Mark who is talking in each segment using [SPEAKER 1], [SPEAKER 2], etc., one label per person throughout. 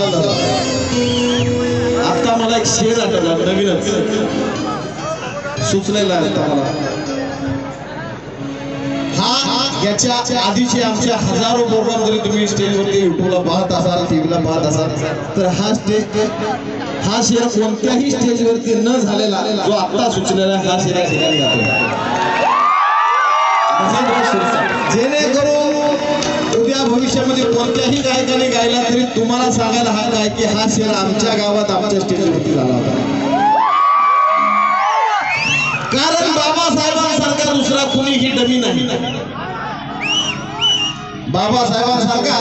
[SPEAKER 1] खुशाल झाला। आता मला एक शेर आठवला नवीनच सुचलेला आता मला। हा याच्या आधीचे आमच्या हजारो प्रोग्राम जरी तुम्ही स्टेजवरती युट्यूबला पाहत असाल टीव्हीला पाहत असाल तर हा शेर कोणत्याही स्टेजवरती न झालेला जो आता सुचलेला हा शेर या ठिकाणी गातो। जेणेकरून उद्या भविष्यामध्ये कोणत्याही गायकाने गायला तरी तुम्हाला सांगायला हा काय की हा शेर आमच्या गावात आमच्या स्टेजवरती झाला होता। कारण बाबासाहेबांसारखा दुसरा कुणीही डमी नाही। बाबासाहेबांसारखा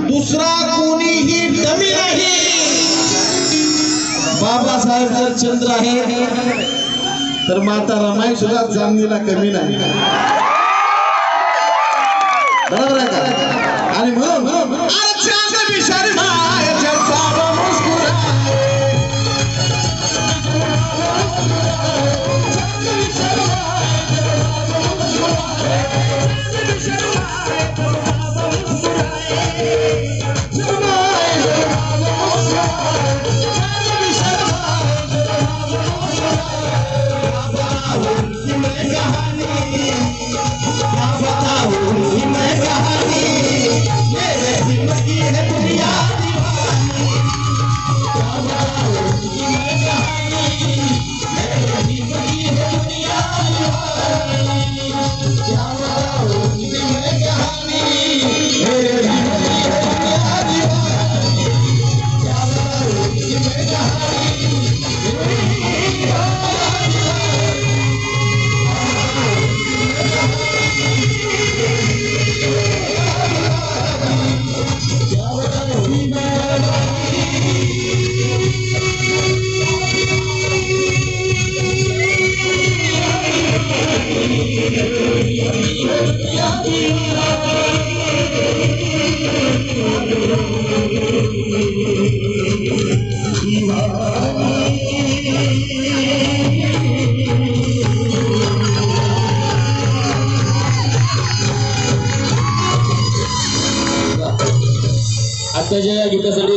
[SPEAKER 1] दुसरा कोणीही डमी नाही। बाबासाहेब जर चंद्र आहे तर माता रमाई सुद्धा जामनीला कमी नाही। बरोबर आहे का? आणि म्हणून
[SPEAKER 2] आताच्या या गीतासाठी